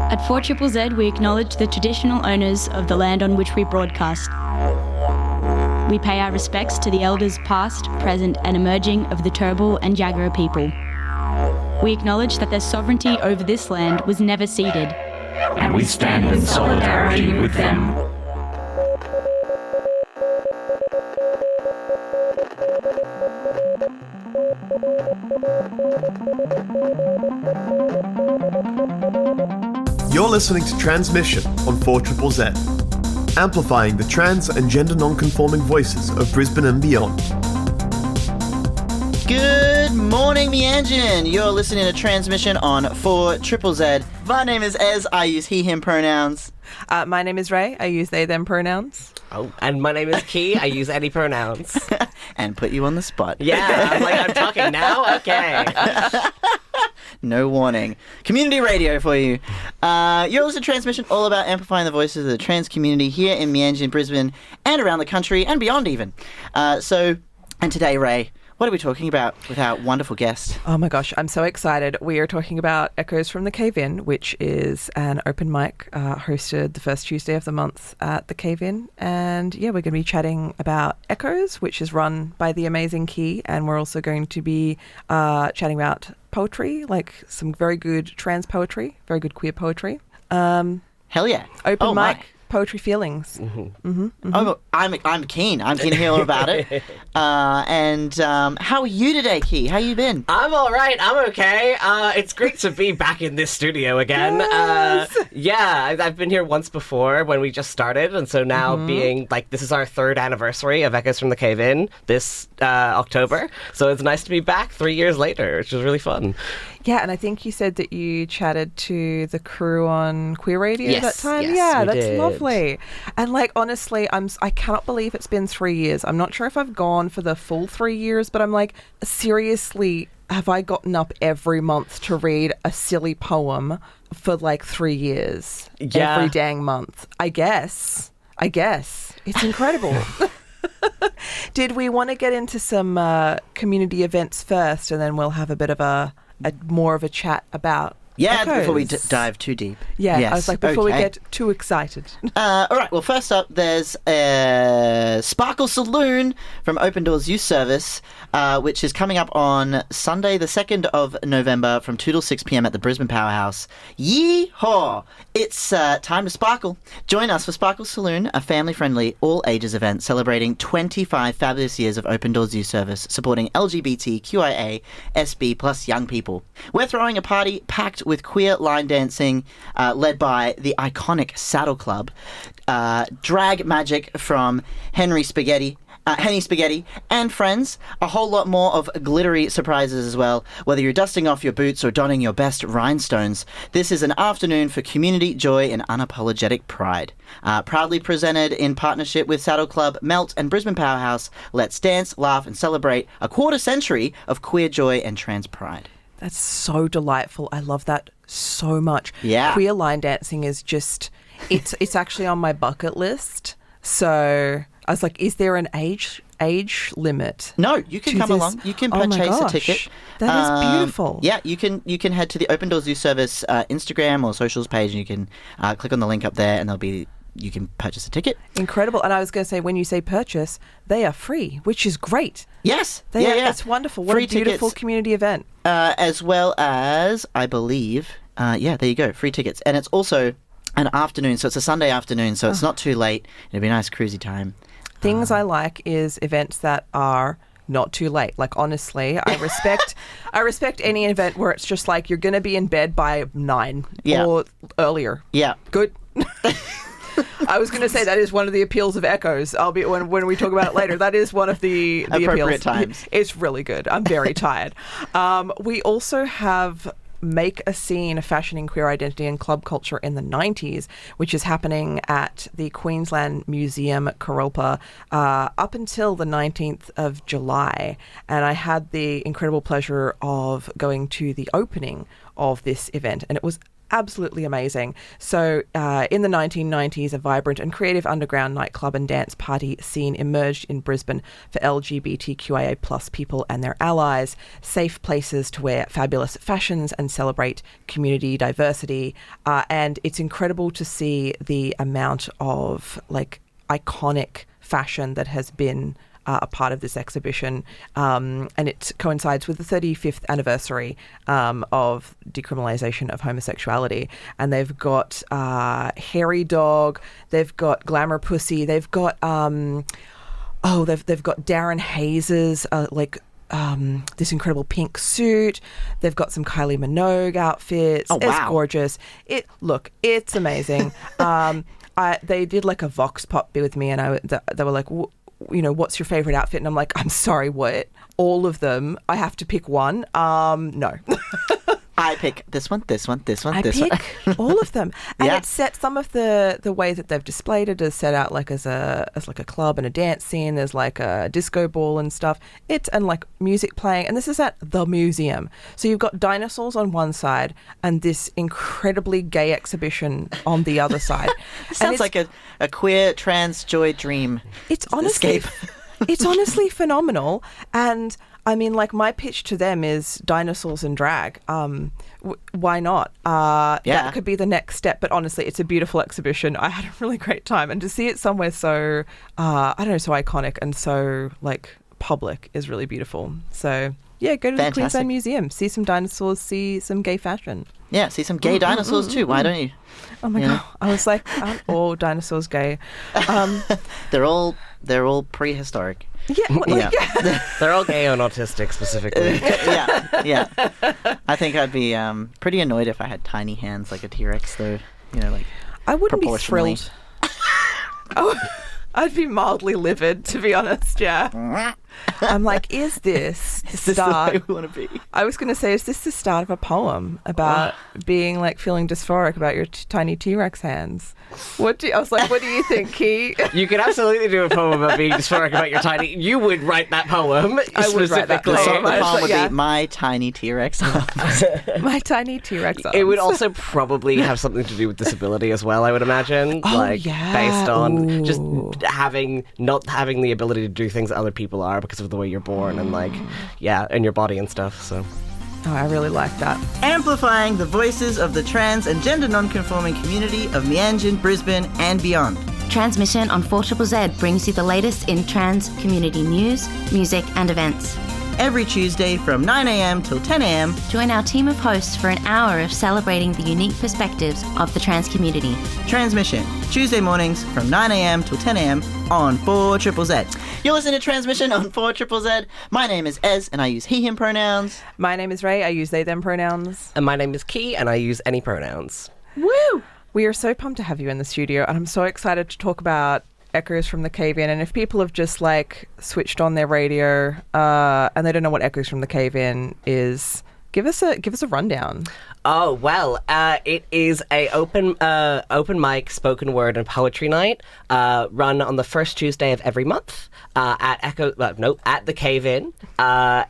At 4ZZZ, we acknowledge the traditional owners of the land on which we broadcast. We pay our respects to the elders past, present and emerging of the Turrbal and Jagera people. We acknowledge that their sovereignty over this land was never ceded. And we stand in solidarity with them. You're listening to Tranzmission on 4ZZZ, amplifying the trans and gender non-conforming voices of Brisbane and beyond. Good morning, Meanjin. You're listening to Tranzmission on 4ZZZ. My name is Ez. I use he, him pronouns. My name is Ray. I use they, them pronouns. Oh, and my name is Key. I use any pronouns. And put you on the spot. Yeah, I'm talking now? Okay. No warning. Community radio for you. You're listening to Tranzmission, all about amplifying the voices of the trans community here in Meanjin, Brisbane, and around the country, and beyond even. And today, Ray, what are we talking about with our wonderful guest? Oh my gosh, I'm so excited. We are talking about Echoes from the Cave-In, which is an open mic hosted the first Tuesday of the month at the Cave-In. And yeah, we're going to be chatting about Echoes, which is run by the amazing Key. And we're also going to be chatting about poetry, like some very good trans poetry, very good queer poetry. Hell yeah. Open mic. My. Poetry feelings. Mm-hmm. Mm-hmm, mm-hmm. Oh, I'm keen. I'm keen to hear all about it. And how are you today, Key? How you been? I'm all right. I'm okay. It's great to be back in this studio again. Yes. I've been here once before when we just started, and so now being like this is our third anniversary of Echoes from the Cave-In this October. So it's nice to be back 3 years later, which was really fun. Yeah, and I think you said that you chatted to the crew on Queer Radio that time. Yes, yeah, we that's did. Lovely. And like honestly, I cannot believe it's been 3 years. I'm not sure if I've gone for the full 3 years, but I'm like, seriously, have I gotten up every month to read a silly poem for like 3 years? Yeah. Every dang month. I guess. It's incredible. Did we want to get into some community events first, and then we'll have a bit of a more of a chat about Echoes? Before we dive too deep. Yeah, yes. I was like, before we Okay. get too excited. All right, well, first up, there's Sparkle Saloon from Open Doors Youth Service, which is coming up on Sunday, the 2nd of November from 2 till 6 p.m. at the Brisbane Powerhouse. Yee-haw! It's time to sparkle. Join us for Sparkle Saloon, a family-friendly, all-ages event celebrating 25 fabulous years of Open Doors Youth Service, supporting LGBTQIA, SB plus young people. We're throwing a party packed with queer line dancing, led by the iconic Saddle Club, drag magic from Henny Spaghetti, and friends, a whole lot more of glittery surprises as well. Whether you're dusting off your boots or donning your best rhinestones, this is an afternoon for community joy and unapologetic pride. Proudly presented in partnership with Saddle Club, Melt and Brisbane Powerhouse, let's dance, laugh and celebrate a quarter century of queer joy and trans pride. That's so delightful. I love that so much. Yeah. Queer line dancing is just, it's actually on my bucket list. So I was like, is there an age limit? No, you can come along. You can purchase a ticket. That is beautiful. Yeah, you can head to the Open Doors Youth Service Instagram or socials page, and you can click on the link up there, and you can purchase a ticket. Incredible. And I was going to say, when you say purchase, they are free, which is great. Yes. Yeah. It's wonderful. What Free a beautiful tickets, community event. as well as, I believe, there you go, free tickets. And it's also an afternoon, so it's a Sunday afternoon, so it's not too late. It'll be a nice cruisy time. Things I like is events that are not too late. Like, honestly, I respect any event where it's just like you're going to be in bed by 9 or earlier. Yeah. Good. I was going to say that is one of the appeals of Echoes. I'll be when we talk about it later. That is one of the appropriate appeals. times. It's really good. I'm very tired. We also have Make a Scene, a fashioning queer identity and club culture in the 90s, which is happening at the Queensland Museum at Karalpa up until the 19th of July. And I had the incredible pleasure of going to the opening of this event, and it was absolutely amazing. So in the 1990s, a vibrant and creative underground nightclub and dance party scene emerged in Brisbane for LGBTQIA plus people and their allies, safe places to wear fabulous fashions and celebrate community diversity. And it's incredible to see the amount of like iconic fashion that has been a part of this exhibition, and it coincides with the 35th anniversary of decriminalisation of homosexuality. And they've got Hairy Dog, they've got Glamour Pussy, they've got they've got Darren Hayes's this incredible pink suit. They've got some Kylie Minogue outfits. Oh, wow. It's gorgeous. It's amazing. They did like a vox pop with me, and they were like, what's your favorite outfit? And I'm like, I'm sorry, what? All of them? I have to pick one? No. I pick this one, this one, this one, I this one. pick all of them. And Yeah. it's set, some of the way that they've displayed it is set out like as like a club and a dance scene. There's like a disco ball and stuff. And like music playing. And this is at the museum. So you've got dinosaurs on one side and this incredibly gay exhibition on the other side. Sounds like a queer trans joy dream. It's honestly, escape. it's honestly phenomenal. And I mean, like, my pitch to them is dinosaurs and drag. Why not? Yeah. That could be the next step. But honestly, it's a beautiful exhibition. I had a really great time. And to see it somewhere so, so iconic and so, like, public is really beautiful. So, yeah, go to the Queensland Museum. See some dinosaurs. See some gay fashion. Yeah, see some gay dinosaurs too. Why don't you? Oh, my God. I was like, aren't all dinosaurs gay? They're all prehistoric. Yeah, Yeah. They're all gay and autistic specifically. yeah. I think I'd be pretty annoyed if I had tiny hands like a T-Rex, though. Like I wouldn't be proportionally. thrilled. I'd be mildly livid, to be honest. Yeah. I'm like, is this the Is this start? the way we want to be? I was going to say, is this the start of a poem about being like feeling dysphoric about your tiny T-Rex hands? I was like, what do you think, Key? You could absolutely do a poem about being dysphoric about your tiny. You would write that poem. I would write that specifically. The song of the poem would yeah. be My Tiny T-Rex Arms. My tiny T-Rex arms. It would also probably have something to do with disability as well, I would imagine. Yeah. Based on just Ooh. not having the ability to do things other people are because of the way you're born and and your body and stuff. So Oh, I really like that. Amplifying the voices of the trans and gender non-conforming community of Meanjin, Brisbane and beyond. Transmission on 4ZZZ brings you the latest in trans community news, music and events. Every Tuesday from 9am till 10am. Join our team of hosts for an hour of celebrating the unique perspectives of the trans community. Transmission, Tuesday mornings from 9am till 10am on 4ZZZ. You're listening to Transmission on 4ZZZ. My name is Ez and I use he, him pronouns. My name is Ray. I use they, them pronouns. and my name is Key and I use any pronouns. Woo! We are so pumped to have you in the studio, and I'm so excited to talk about Echoes from the Cave-In. And if people have just like switched on their radio and they don't know what Echoes from the Cave-In is, give us a rundown. Oh, well, it is a open mic spoken word and poetry night run on the first Tuesday of every month at the Cave-In,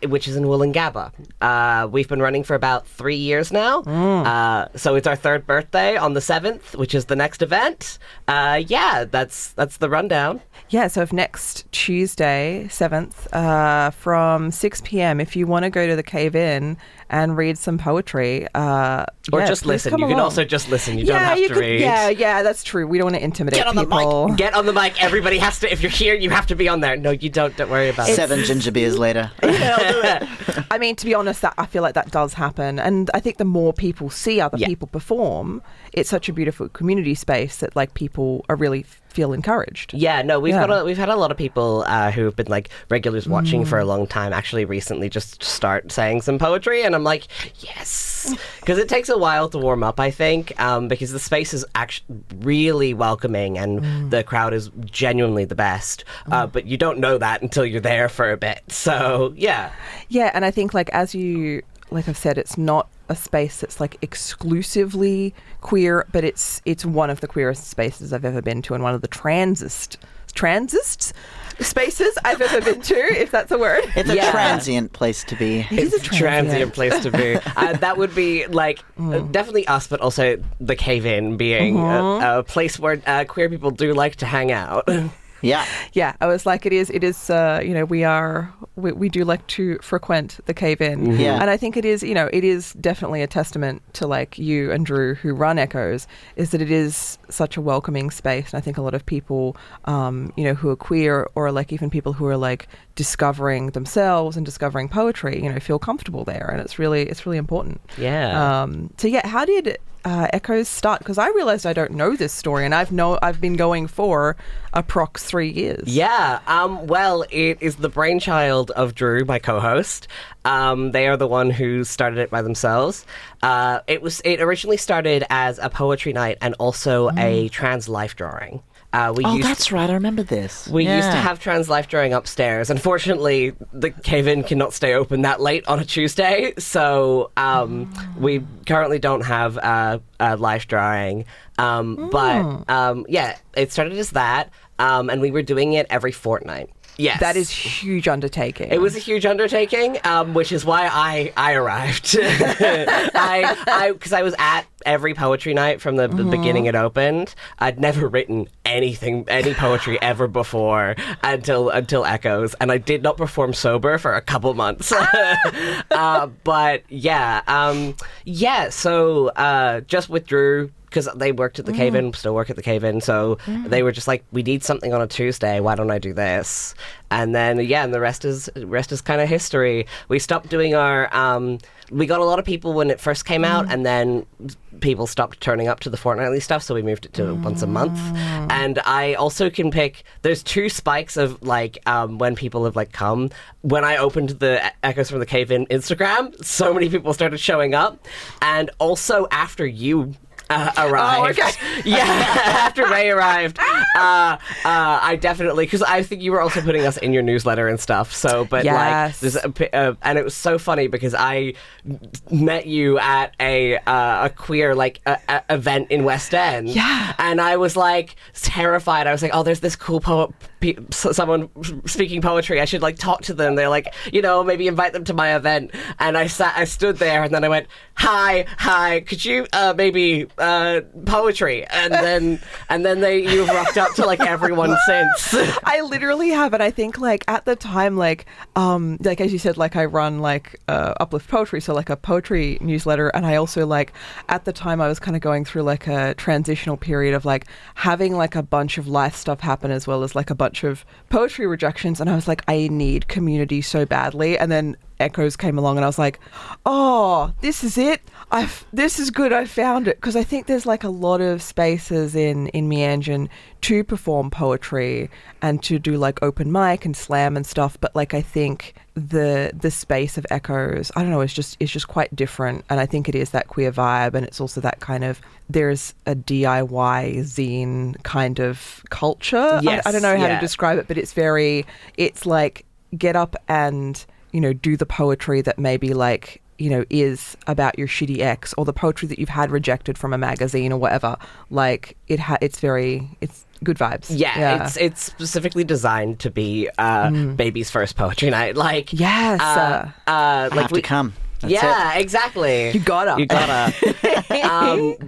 which is in Wollongabba. We've been running for about 3 years now. So it's our third birthday on the 7th, which is the next event. That's the rundown. Yeah, so if next Tuesday, 7th, from 6 p.m, if you want to go to the Cave-In and read some poetry, or just listen. You can also just listen. You don't have to read. Yeah, that's true. We don't want to intimidate Get on people. the mic. Get on the mic. Everybody has to. If you're here, you have to be on there. No, you don't. Don't worry about it. 7 ginger beers later. I mean, to be honest, I feel like that does happen. And I think the more people see other people perform, it's such a beautiful community space that like people are really feel encouraged. Yeah, no, we've had a lot of people who have been like regulars watching for a long time. Actually, recently, just start saying some poetry, and I'm like, yes, because it takes a while to warm up. I think because the space is actually really welcoming, and the crowd is genuinely the best. But you don't know that until you're there for a bit. So yeah, and I think like as you like I've said, it's not a space that's like exclusively queer, but it's one of the queerest spaces I've ever been to, and one of the transest transist spaces I've ever been to, if that's a word. It's a transient place to be. It is a transient place to be. That would be like definitely us, but also the cave-in being a place where queer people do like to hang out. Yeah, I was like, it is, we do like to frequent the cave-in. Yeah. And I think it is definitely a testament to like you and Drew who run Echoes, is that it is such a welcoming space. And I think a lot of people, who are queer, or like even people who are like discovering themselves and discovering poetry, feel comfortable there. And it's really important. Yeah. How did Echoes start? Because I realized I don't know this story, and I've been going for approx 3 years. Yeah. Well, it is the brainchild of Drew, my co-host. They are the one who started it by themselves. It originally started as a poetry night and also a trans life drawing. That's right. I remember this. We used to have trans life drawing upstairs. Unfortunately, the cave-in cannot stay open that late on a Tuesday, so we currently don't have a life drawing. But it started as that, and we were doing it every fortnight. Yes. That is huge undertaking. It was a huge undertaking, which is why I arrived. Because I was at every poetry night from the beginning it opened. I'd never written any poetry ever before until Echoes, and I did not perform sober for a couple months. But so just with Drew, because they worked at the cave-in, still work at the cave-in, so they were just like, we need something on a Tuesday, why don't I do this? And then, and the rest is kind of history. We stopped doing our, we got a lot of people when it first came out, and then people stopped turning up to the fortnightly stuff, so we moved it to once a month. And I also can pick, there's 2 spikes of, like, when people have, like, come. When I opened the Echoes from the Cave-In Instagram, so many people started showing up. And also after you arrived. Oh, okay. Yeah, after Ray arrived, I definitely, because I think you were also putting us in your newsletter and stuff. So, but yes. like, and it was so funny because I met you at a queer event in West End. Yeah, and I was like terrified. I was like, oh, there's this cool poet. Someone speaking poetry, I should like talk to them. They're like, maybe invite them to my event. And I stood there, and then I went, hi, could you maybe poetry? And then you've rocked up to like everyone since. I literally have, and I think like at the time, like as you said, like I run like Uplift Poetry, so like a poetry newsletter, and I also like at the time I was kind of going through like a transitional period of like having like a bunch of life stuff happen as well as like a bunch of poetry rejections, and I was like, I need community so badly. And then Echoes came along, and I was like, oh, this is it. This is good. I found it. Because I think there's like a lot of spaces in Meanjin to perform poetry and to do like open mic and slam and stuff. But like I think the space of Echoes, I don't know, it's just quite different. And I think it is that queer vibe, and it's also that kind of, there's a DIY zine kind of culture. Yes, I don't know how to describe it, but it's like get up and do the poetry that maybe like, is about your shitty ex, or the poetry that you've had rejected from a magazine or whatever. Like it's good vibes. Yeah. It's specifically designed to be baby's first poetry night. Like, yes. I have to come. That's exactly. You gotta.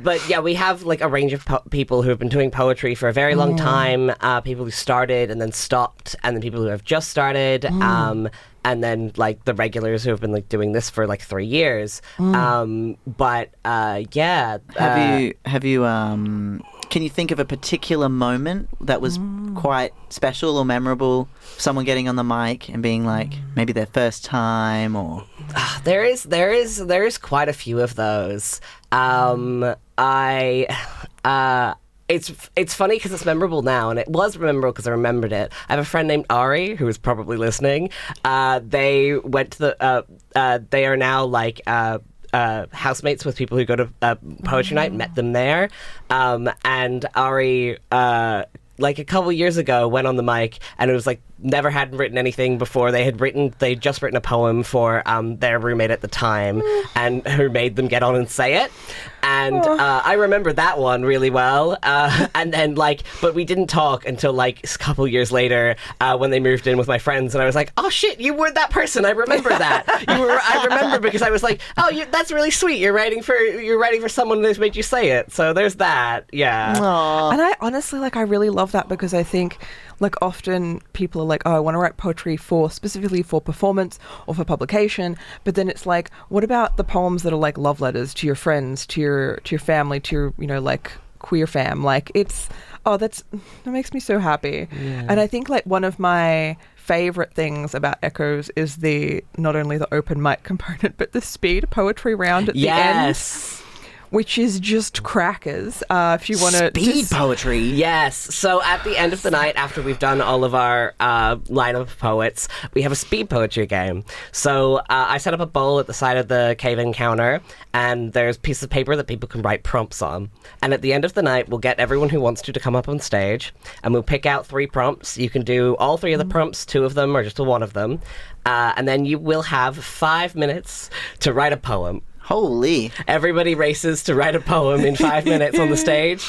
But yeah, we have like a range of people who have been doing poetry for a very long time. People who started and then stopped, and then people who have just started. And then like the regulars who have been like doing this for like 3 years. Have you can you think of a particular moment that was quite special or memorable? Someone getting on the mic and being like, maybe their first time, or there is quite a few of those. It's funny because it's memorable now, and it was memorable because I remembered it. I have a friend named Ari who is probably listening. They went to they are now like housemates with people who go to poetry night. Met them there, and Ari like a couple years ago went on the mic, and it was like never hadn't written anything before. They'd just written a poem for their roommate at the time, and who made them get on and say it. And I remember that one really well. And then, but we didn't talk until, a couple years later when they moved in with my friends. And I was like, oh, shit, you were that person. I remember that. I remember because I was like, oh, that's really sweet. You're writing for someone who's made you say it. So there's that. Yeah. Aww. And I honestly, I really love that because I think, often people are like, oh, I want to write poetry specifically for performance or for publication. But then it's like, what about the poems that are love letters to your friends, to your family, to your, queer fam? That makes me so happy. Yeah. And I think, one of my favorite things about Echoes is not only the open mic component, but the speed poetry round at the end. Which is just crackers. If you want to speed poetry. Yes. So at the end of the night, after we've done all of our lineup of poets, we have a speed poetry game. So I set up a bowl at the side of the cave-in counter, and there's pieces of paper that people can write prompts on. And at the end of the night, we'll get everyone who wants to come up on stage, and we'll pick out 3 prompts. You can do all 3 of the prompts, 2 of them, or just 1 of them. And then you will have 5 minutes to write a poem. Holy. Everybody races to write a poem in 5 minutes on the stage.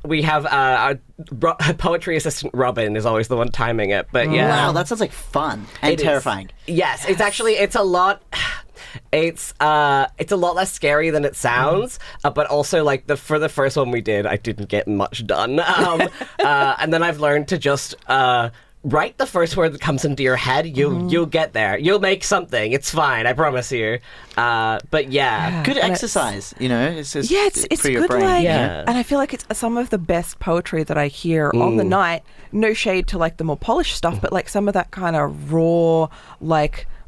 We have our poetry assistant Robin is always the one timing it. But yeah. Wow, that sounds like fun and terrifying. Yes, it's a lot. It's a lot less scary than it sounds, but also for the first one we did, I didn't get much done. And then I've learned to just write the first word that comes into your head. You'll get there. You'll make something. It's fine. I promise you. But yeah, good exercise. It's it's for your good. brain. Yeah. And I feel like it's some of the best poetry that I hear on the night. No shade to the more polished stuff, but some of that kind of raw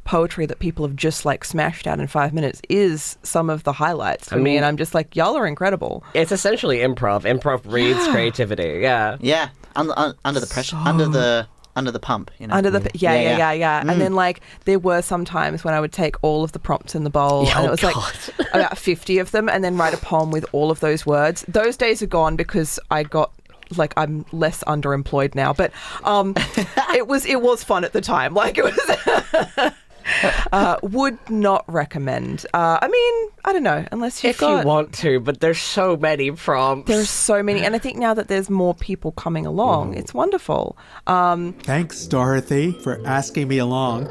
poetry that people have just smashed out in 5 minutes is some of the highlights for me. And I'm just y'all are incredible. It's essentially improv. Improv breeds creativity. Yeah. Yeah. Under the pressure. Under the pump, Under the And then there were some times when I would take all of the prompts in the bowl and it was about 50 of them and then write a poem with all of those words. Those days are gone because I got I'm less underemployed now, but it was fun at the time. It was would not recommend. I don't know, unless you want to, but there's so many prompts. There's so many, and I think now that there's more people coming along, it's wonderful. Thanks, Dorothy, for asking me along.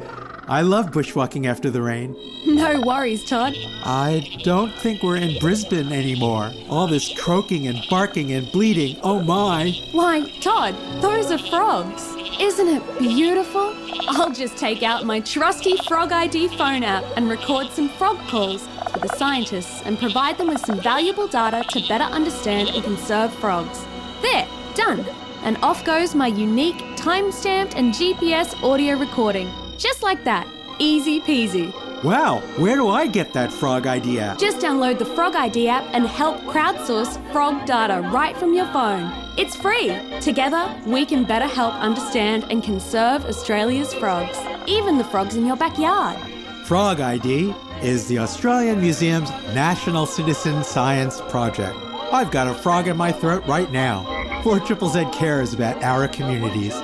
I love bushwalking after the rain. No worries, Todd. I don't think we're in Brisbane anymore. All this croaking and barking and bleating, oh my. Why, Todd, those are frogs. Isn't it beautiful? I'll just take out my trusty Frog ID phone app and record some frog calls for the scientists and provide them with some valuable data to better understand and conserve frogs. There, done. And off goes my unique, time-stamped and GPS audio recording. Just like that. Easy peasy. Wow, where do I get that frog idea? Just download the Frog ID app and help crowdsource frog data right from your phone. It's free. Together, we can better help understand and conserve Australia's frogs, even the frogs in your backyard. Frog ID is the Australian Museum's National Citizen Science Project. I've got a frog in my throat right now. 4ZZZ cares about our communities.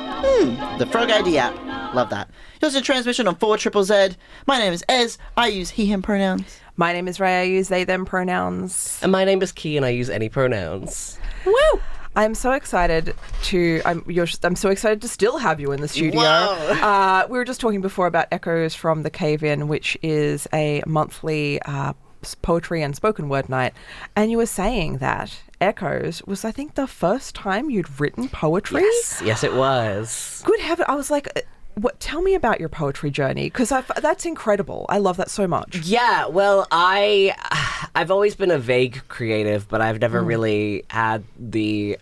The Frog ID app. Love that. You're listening to Tranzmission on 4ZZZ. My name is Ez. I use he, him pronouns. My name is Ray. I use they, them pronouns. And my name is Key, and I use any pronouns. Woo! I'm so excited I'm so excited to still have you in the studio. We were just talking before about Echoes from the Cave-In, which is a monthly poetry and spoken word night, and you were saying that Echoes was, I think, the first time you'd written poetry. Yes, it was. Good heaven! I was like, tell me about your poetry journey, because that's incredible. I love that so much. Yeah, well, I've always been a vague creative, but I've never really had the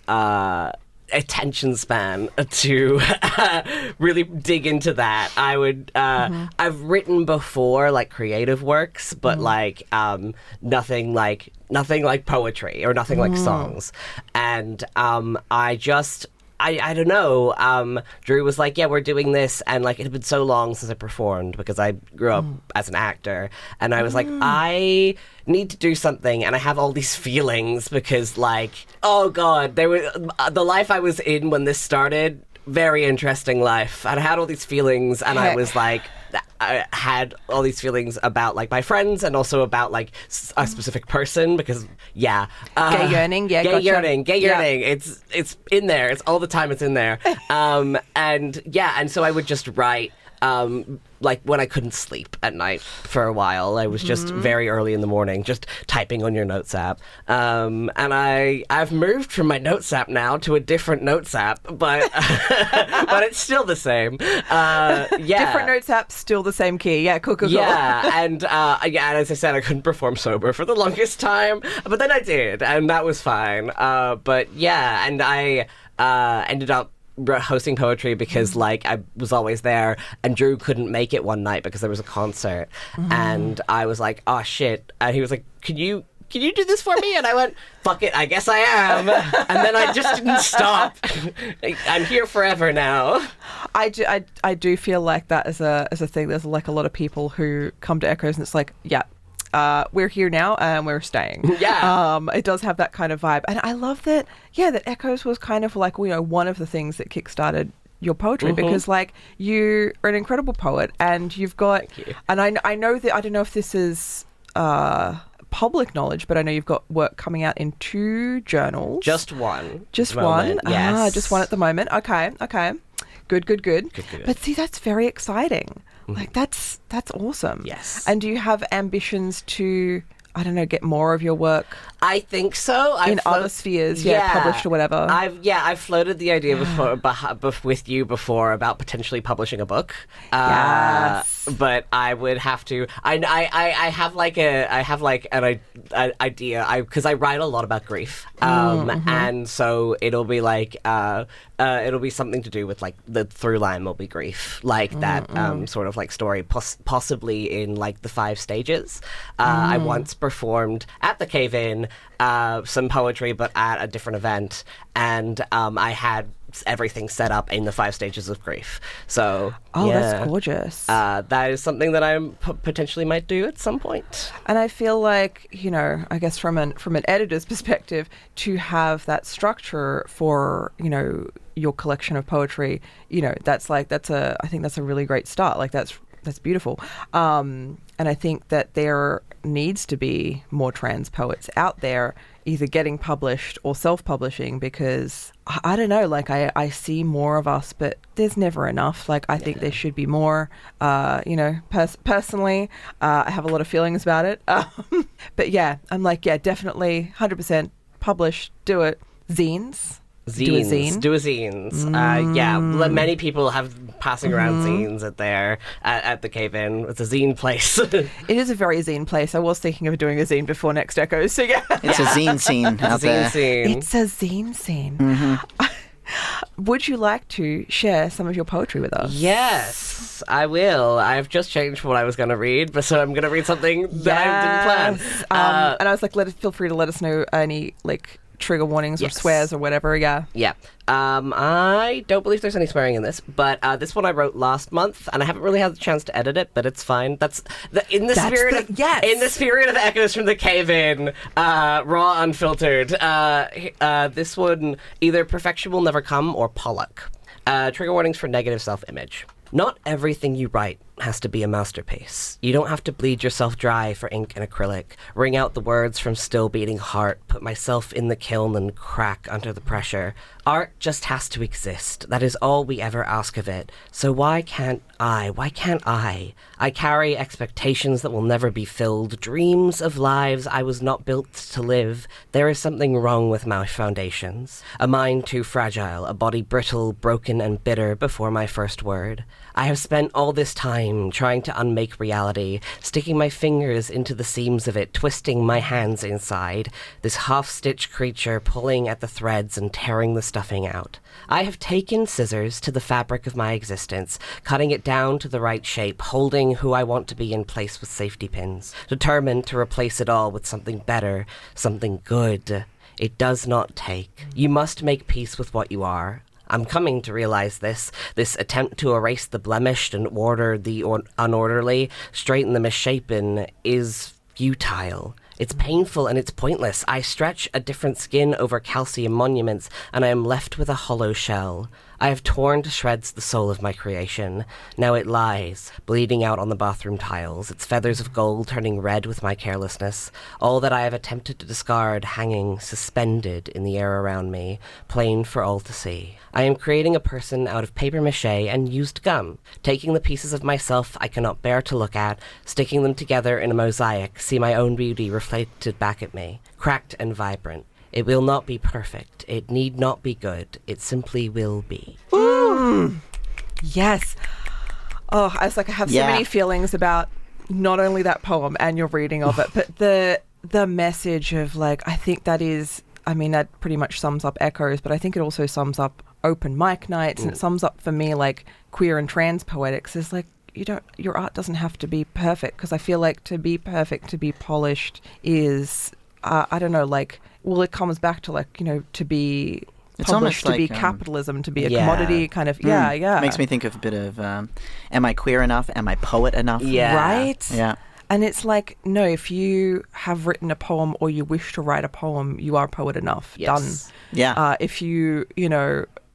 attention span to really dig into that. I would I've written before, creative works, but nothing like poetry or nothing like songs. And I don't know. Drew was like, yeah, we're doing this. And it had been so long since I performed because I grew up as an actor. And I was like, I need to do something. And I have all these feelings because oh God, the life I was in when this started very interesting life. And I had all these feelings, and I was like, I had all these feelings about like my friends and also about like a specific person because gay yearning, gay yearning. It's in there. It's all the time. It's in there. And so I would just write. Like when I couldn't sleep at night for a while, I was just very early in the morning, just typing on your Notes app. And I've moved from my Notes app now to a different Notes app, but but it's still the same. Different Notes app, still the same key. Yeah, cool. Yeah, and as I said, I couldn't perform sober for the longest time, but then I did, and that was fine. But yeah, and I ended up hosting poetry because like I was always there, and Drew couldn't make it one night because there was a concert, and I was like, oh shit, and he was like, can you do this for me? And I went, fuck it, I guess I am. And then I just didn't stop. I'm here forever now. I do feel like that as a thing. There's like a lot of people who come to Echoes and it's like, we're here now and we're staying. Yeah. It does have that kind of vibe. And I love that, that Echoes was kind of like, one of the things that kickstarted your poetry because like you are an incredible poet and you've got, and I know that, I don't know if this is public knowledge, but I know you've got work coming out in 2 journals. Just one. Just one? Yes. Just one at the moment. Okay. Good. But see, that's very exciting. Like that's awesome. Yes. And do you have ambitions to, I don't know, get more of your work? I think so. In other spheres, published or whatever. I've floated the idea before with you before about potentially publishing a book. Yes. But I would have to. I have an idea. Because I write a lot about grief. And so it'll be like it'll be something to do with like the through line will be grief, like that sort of like story, possibly in like the 5 stages. I once performed at the Cave-In some poetry, but at a different event, and I had everything set up in the 5 stages of grief. So that's gorgeous. that is something that I potentially might do at some point. And I feel like, I guess from an editor's perspective, to have that structure for your collection of poetry, I think that's a really great start. Like that's beautiful. And I think that there needs to be more trans poets out there either getting published or self-publishing because, I don't know, like I see more of us, but there's never enough. Like I think there should be more, personally, I have a lot of feelings about it. But yeah, I'm like, definitely 100% publish, do it. Zines. Do a zines. Many people have passing around zines at the Cave-In. It's a zine place. It is a very zine place. I was thinking of doing a zine before next Echoes. So it's a zine scene out there. It's a zine scene. Would you like to share some of your poetry with us? Yes, I will. I've just changed what I was going to read, but so I'm going to read something that I didn't plan. And I was like, feel free to let us know any trigger warnings or swears or whatever. I don't believe there's any swearing in this, but this one I wrote last month and I haven't really had the chance to edit it, but it's fine. In the spirit of Echoes from the Cave-In, raw, unfiltered. This one, either perfection will never come or Pollock. Trigger warnings for negative self-image. Not everything you write has to be a masterpiece. You don't have to bleed yourself dry for ink and acrylic, wring out the words from still beating heart, put myself in the kiln and crack under the pressure. Art just has to exist. That is all we ever ask of it. So why can't I? I carry expectations that will never be filled, dreams of lives I was not built to live. There is something wrong with my foundations. A mind too fragile, a body brittle, broken and bitter before my first word. I have spent all this time trying to unmake reality, sticking my fingers into the seams of it, twisting my hands inside, this half-stitched creature pulling at the threads and tearing the stuffing out. I have taken scissors to the fabric of my existence, cutting it down to the right shape, holding who I want to be in place with safety pins, determined to replace it all with something better, something good. It does not take. You must make peace with what you are. I'm coming to realize this attempt to erase the blemished and order the unorderly, straighten the misshapen, is futile. It's painful and it's pointless. I stretch a different skin over calcium monuments, and I am left with a hollow shell. I have torn to shreds the soul of my creation. Now it lies, bleeding out on the bathroom tiles, its feathers of gold turning red with my carelessness, all that I have attempted to discard hanging, suspended in the air around me, plain for all to see. I am creating a person out of papier-mâché and used gum, taking the pieces of myself I cannot bear to look at, sticking them together in a mosaic, see my own beauty reflected back at me, cracked and vibrant. It will not be perfect. It need not be good. It simply will be. Yes. Oh, I was like, I have so many feelings about not only that poem and your reading of it, but the message of like, I think that is, I mean, that pretty much sums up Echoes, but I think it also sums up open mic nights, and it sums up for me like queer and trans poetics is like, your art doesn't have to be perfect, because I feel like to be perfect, to be polished is, I don't know, like, well, it comes back to like, to be published, to be capitalism, to be a commodity kind of, Makes me think of a bit of, am I queer enough? Am I poet enough? Yeah. Right? Yeah. And it's like, no, if you have written a poem or you wish to write a poem, you are poet enough. Yes. Done. Yeah. If you,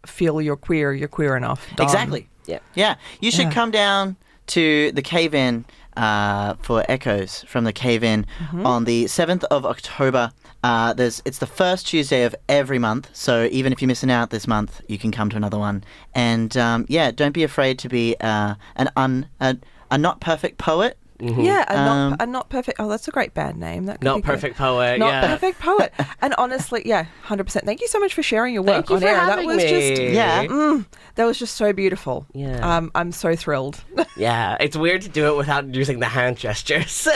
feel you're queer enough. Done. Exactly. Yeah. Yeah. You should come down to the Cave-In for Echoes from the Cave-In on the 7th of October. It's the first Tuesday of every month, so even if you're missing out this month, you can come to another one. And don't be afraid to be a not perfect poet. Yeah, a not perfect. Oh, that's a great band name. That could Not be perfect good. poet. Not perfect poet. And honestly, 100%. Thank you so much for sharing your work Thank you on for air. having That was me. that was just so beautiful. Yeah. I'm so thrilled. Yeah, it's weird to do it without using the hand gestures.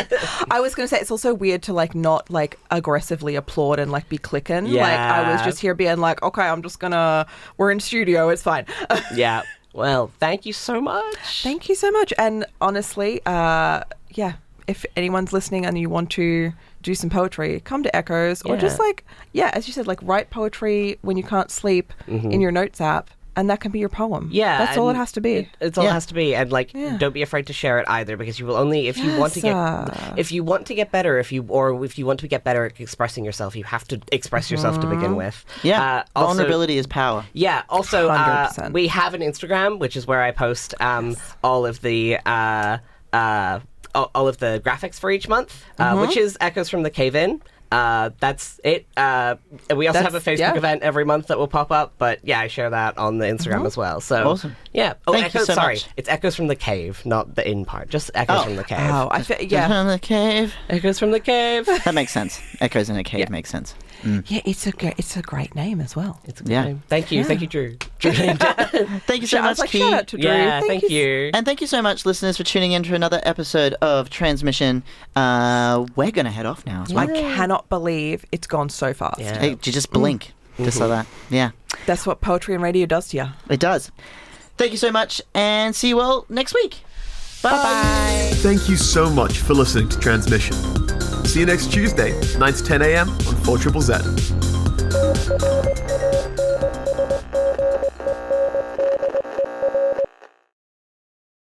I was going to say it's also weird to like not like aggressively applaud and like be clicking. Yeah. Like I was just here being like, okay, I'm just gonna. We're in studio. It's fine. Yeah. Well, thank you so much. Thank you so much. And honestly, if anyone's listening and you want to do some poetry, come to Echoes or just like, as you said, like write poetry when you can't sleep in your notes app, and that can be your poem. Yeah. That's all it has to be. It's all it has to be. And like, don't be afraid to share it either, because you will only, if you want to get better, if you want to get better at expressing yourself, you have to express yourself to begin with. Yeah. Vulnerability is power. Yeah. Also, 100%. we have an Instagram, which is where I post all of the graphics for each month, which is Echoes from the Cave-In. That's it. We also have a Facebook event every month that will pop up, but I share that on the Instagram as well. So awesome. Yeah. Oh, Thank you so sorry. much. It's Echoes from the Cave, not the in part. Just Echoes from the Cave. Oh, From the cave. Echoes from the Cave. That makes sense. Echoes in a cave makes sense. Yeah, it's a great name as well. It's a good name. Thank you. Thank you, Drew. Thank you so much, Key. Shout out to Drew. Yeah, thank you. And thank you so much, listeners, for tuning in to another episode of Tranzmission. We're going to head off now as well. I cannot believe it's gone so fast. Yeah. Hey, you just blink. Just like that. Yeah. That's what poetry and radio does to you. It does. Thank you so much, and see you all next week. Bye-bye. Thank you so much for listening to Transmission. See you next Tuesday, 9 to 10 a.m. on 4ZZZ.